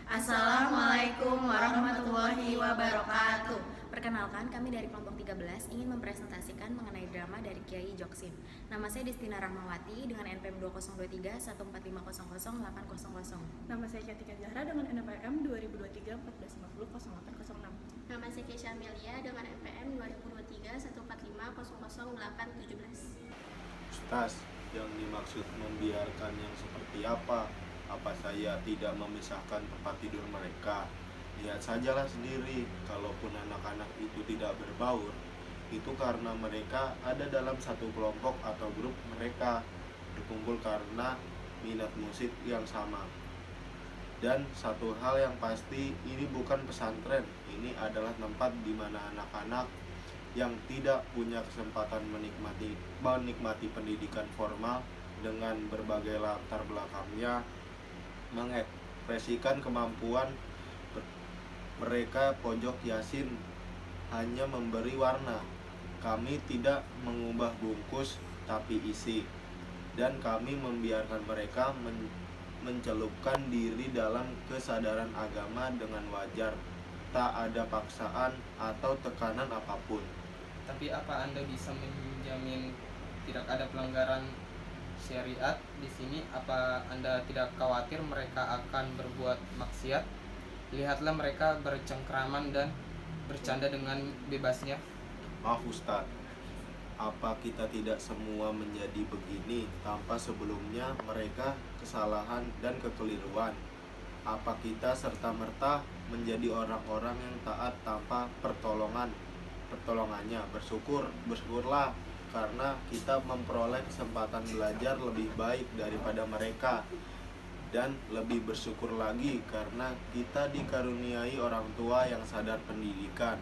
Assalamualaikum warahmatullahi wabarakatuh. Perkenalkan, kami dari kelompok 13 ingin mempresentasikan mengenai drama dari Kiai Joksim. Nama saya Destina Rahmawati dengan NPM 2023 145000800. Nama saya Katika Zahra dengan NPM 2023 14500806. Nama saya Keisha Amelia dengan NPM 2023 145000817. Ustaz, yang dimaksud membiarkan yang seperti apa? Apa saya tidak memisahkan tempat tidur mereka? Lihat sajalah sendiri, kalaupun anak-anak itu tidak berbaur, itu karena mereka ada dalam satu kelompok atau grup mereka berkumpul karena minat musik yang sama. Dan satu hal yang pasti, ini bukan pesantren, ini adalah tempat di mana anak-anak yang tidak punya kesempatan menikmati pendidikan formal dengan berbagai latar belakangnya mengekspresikan kemampuan mereka. Pojok Yasin hanya memberi warna. Kami tidak mengubah bungkus tapi isi, dan kami membiarkan mereka mencelupkan diri dalam kesadaran agama dengan wajar, tak ada paksaan atau tekanan apapun. Tapi apa Anda bisa menjamin tidak ada pelanggaran syariat di sini? Apa Anda tidak khawatir mereka akan berbuat maksiat? Lihatlah mereka bercengkraman dan bercanda dengan bebasnya. Maaf Ustadz, apa kita tidak semua menjadi begini tanpa sebelumnya mereka kesalahan dan kekeliruan? Apa kita serta-merta menjadi orang-orang yang taat tanpa pertolongannya? Bersyukurlah karena kita memperoleh kesempatan belajar lebih baik daripada mereka, dan lebih bersyukur lagi karena kita dikaruniai orang tua yang sadar pendidikan.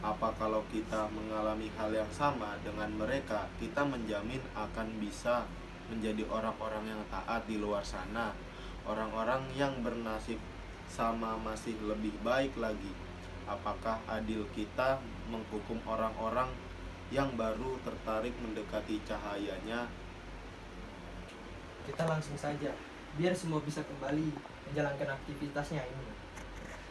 Apa kalau kita mengalami hal yang sama dengan mereka, kita menjamin akan bisa menjadi orang-orang yang taat di luar sana, orang-orang yang bernasib sama masih lebih baik lagi. Apakah adil kita menghukum orang-orang yang baru tertarik mendekati cahayanya? Kita langsung saja, biar semua bisa kembali menjalankan aktivitasnya ini.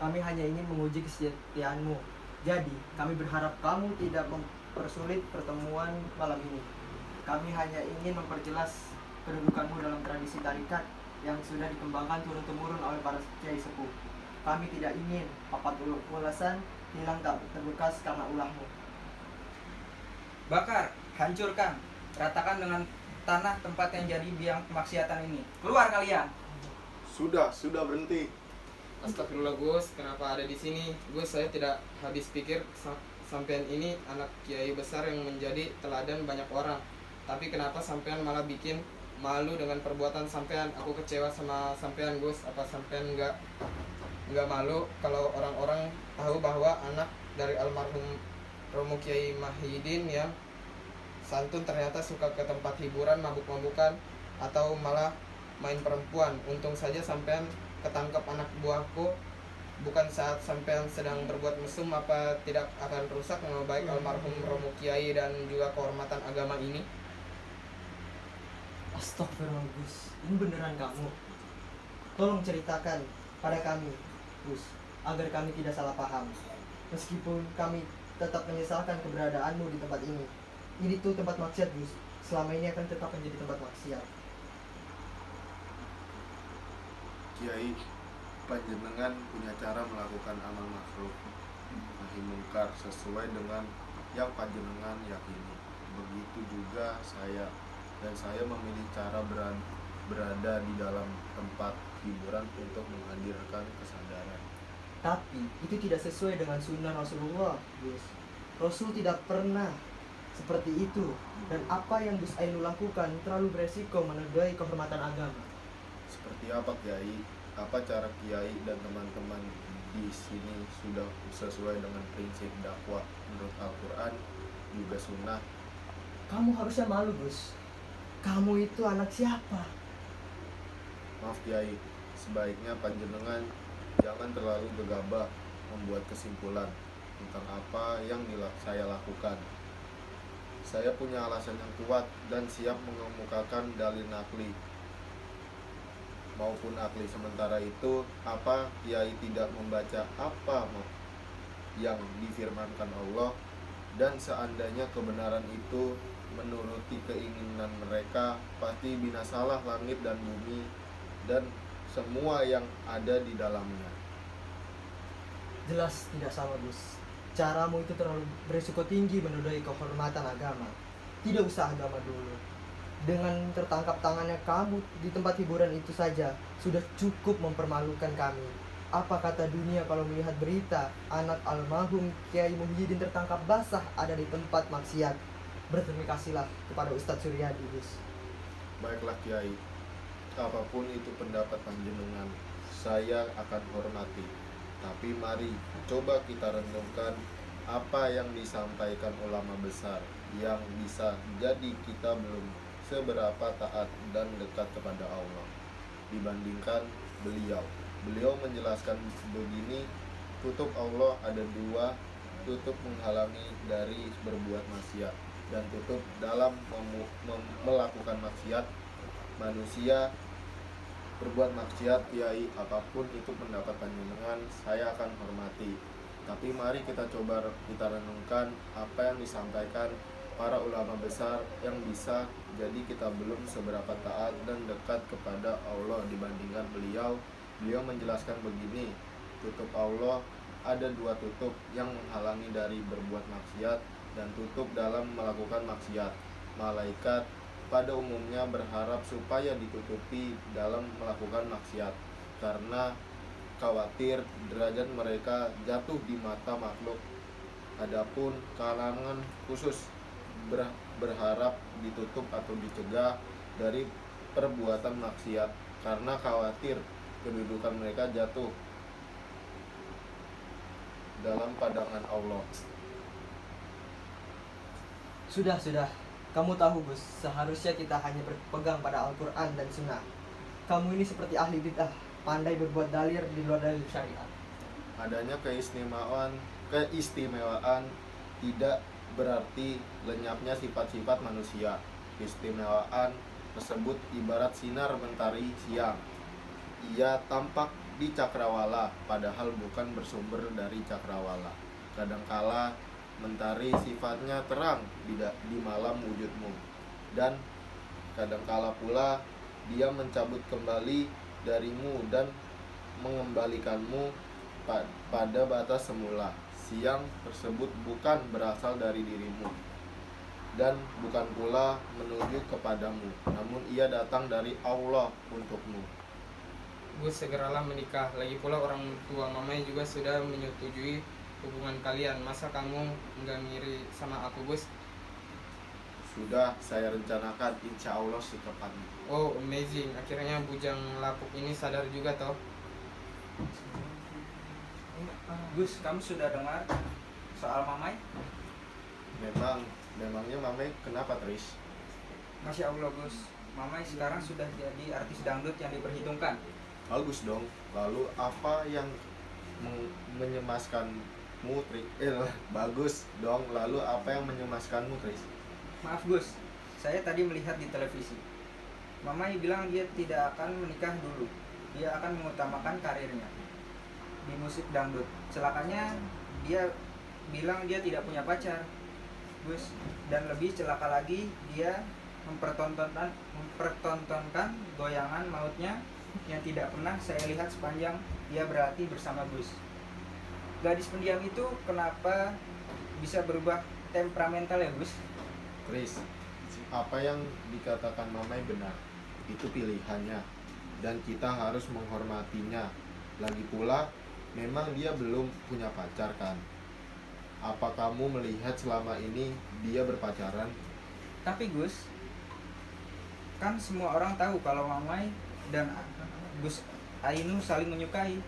Kami hanya ingin menguji kesetiaanmu. Jadi, kami berharap kamu tidak mempersulit pertemuan malam ini. Kami hanya ingin memperjelas kedudukanmu dalam tradisi tarikat yang sudah dikembangkan turun-temurun oleh para kiai sepuh. Kami tidak ingin papat ulasan hilang tak terbekas karena ulahmu. Bakar, hancurkan, ratakan dengan tanah tempat yang jadi biang kemaksiatan ini. Keluar kalian. Sudah berhenti. Astagfirullah Gus, kenapa ada di sini? Gus, saya tidak habis pikir sampean ini anak kiai besar yang menjadi teladan banyak orang. Tapi kenapa sampean malah bikin malu dengan perbuatan sampean? Aku kecewa sama sampean Gus. Apa sampean nggak malu kalau orang-orang tahu bahwa anak dari almarhum Romo Kiai Mahidin yang santun ternyata suka ke tempat hiburan, mabuk-mabukan, atau malah main perempuan? Untung saja sampean ketangkep anak buahku bukan saat sampean sedang berbuat mesum. Apa tidak akan rusak nama baik almarhum Romo Kiai dan juga kehormatan agama ini? Astagfirullah Gus, ini beneran kamu? Tolong ceritakan pada kami, Gus, agar kami tidak salah paham. Meskipun kami tetap menyesalkan keberadaanmu di tempat ini. Ini tuh tempat maksiat, Gus. Selama ini akan tetap menjadi tempat maksiat. Kiai, panjenengan punya cara melakukan amal makruh nahi mungkar sesuai dengan yang panjenengan yakini. Begitu juga saya, dan saya memilih cara berada di dalam tempat hiburan untuk menghadirkan kesadaran. Tapi itu tidak sesuai dengan sunnah Rasulullah, Gus. Rasul tidak pernah seperti itu. Dan apa yang Gus Ainul lakukan terlalu beresiko menodai kehormatan agama. Seperti apa Kiai? Apa cara Kiai dan teman-teman di sini sudah sesuai dengan prinsip dakwah menurut Al-Quran juga sunnah? Kamu harusnya malu, Gus. Kamu itu anak siapa? Maaf Kiai, sebaiknya panjenengan jangan terlalu gegabah membuat kesimpulan tentang apa yang saya lakukan. Saya punya alasan yang kuat dan siap mengemukakan dalil nakli. maupun akli. Sementara itu, apa Kiai tidak membaca apa yang difirmankan Allah, dan seandainya kebenaran itu menuruti keinginan mereka, pasti binasalah langit dan bumi dan semua yang ada di dalamnya. Jelas tidak sama, Gus. Caramu itu terlalu berisiko tinggi menodai kehormatan agama. Tidak usah agama dulu. Dengan tertangkap tangannya kamu di tempat hiburan itu saja sudah cukup mempermalukan kami. Apa kata dunia kalau melihat berita anak almarhum Kiai Muhyiddin tertangkap basah ada di tempat maksiat? Berterima kasihlah kepada Ustadz Suryadi, Gus. Baiklah Kiai, apapun itu pendapat panjenengan, saya akan hormati. Tapi mari coba kita renungkan apa yang disampaikan ulama besar yang bisa jadi kita belum seberapa taat dan dekat kepada Allah dibandingkan beliau. Beliau menjelaskan begini, tutup Allah ada dua, tutup menghalangi dari berbuat maksiat dan tutup dalam melakukan maksiat. Manusia berbuat maksiat, Kiai, apapun itu pendapat panjenengan, saya akan hormati. Tapi mari kita coba kita renungkan apa yang disampaikan para ulama besar yang bisa jadi kita belum seberapa taat dan dekat kepada Allah dibandingkan beliau. Beliau menjelaskan begini, tutup Allah ada dua tutup yang menghalangi dari berbuat maksiat dan tutup dalam melakukan maksiat. Malaikat pada umumnya berharap supaya ditutupi dalam melakukan maksiat karena khawatir derajat mereka jatuh di mata makhluk. Adapun kalangan khusus berharap ditutup atau dicegah dari perbuatan maksiat karena khawatir kedudukan mereka jatuh dalam pandangan Allah. Sudah. Kamu tahu, Gus, seharusnya kita hanya berpegang pada Al-Quran dan Sunnah. Kamu ini seperti ahli bid'ah, pandai berbuat dalil di luar dalil syariat. Adanya keistimewaan tidak berarti lenyapnya sifat-sifat manusia. Keistimewaan tersebut ibarat sinar mentari siang. Ia tampak di cakrawala padahal bukan bersumber dari cakrawala. Kadangkala mentari sifatnya terang di malam wujudmu, dan kadangkala pula dia mencabut kembali darimu dan mengembalikanmu pada batas semula. Siang tersebut bukan berasal dari dirimu dan bukan pula menuju kepadamu, namun ia datang dari Allah untukmu. Gus, segeralah menikah. Lagi pula orang tua Mamai juga sudah menyetujui hubungan kalian. Masa kamu nggak ngiri sama aku, Gus? Sudah saya rencanakan, insya Allah secepatnya. Oh, amazing. Akhirnya bujang lapuk ini sadar juga toh. Gus, kamu sudah dengar soal Mamai? Memangnya Mamai kenapa, Tris? Masya Allah, Gus. Mamai sekarang sudah jadi artis dangdut yang diperhitungkan. Bagus dong. Lalu apa yang menyemaskanmu, Tris? Bagus dong. Lalu apa yang menyemaskanmu, Tris? Maaf, Gus. Saya tadi melihat di televisi. Mamai bilang dia tidak akan menikah dulu. Dia akan mengutamakan karirnya di musik dangdut. Celakanya dia bilang dia tidak punya pacar, Gus. Dan lebih celaka lagi, dia mempertontonkan goyangan mautnya yang tidak pernah saya lihat sepanjang dia berlatih bersama Gus. Gadis pendiam itu kenapa bisa berubah temperamental ya, Gus? Tris, apa yang dikatakan Mamai benar. Itu pilihannya dan kita harus menghormatinya. Lagi pula memang dia belum punya pacar kan? Apa kamu melihat selama ini dia berpacaran? Tapi Gus, kan semua orang tahu kalau Mamai dan Gus Ainu saling menyukai.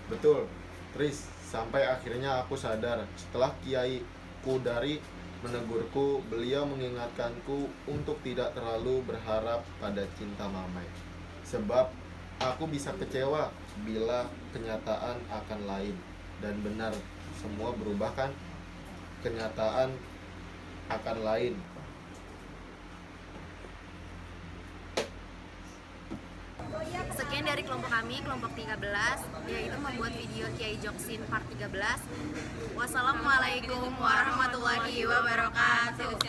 Betul, Tris. Sampai akhirnya aku sadar setelah Kiai Kudari menegurku, beliau mengingatkanku untuk tidak terlalu berharap pada cinta Mamai. Sebab aku bisa kecewa bila kenyataan akan lain. Dan benar, semua berubah kan? Kenyataan akan lain. Sekian dari kelompok kami, kelompok 13, yaitu membuat video Kiai Joksin part 13. Wassalamualaikum warahmatullahi wabarakatuh.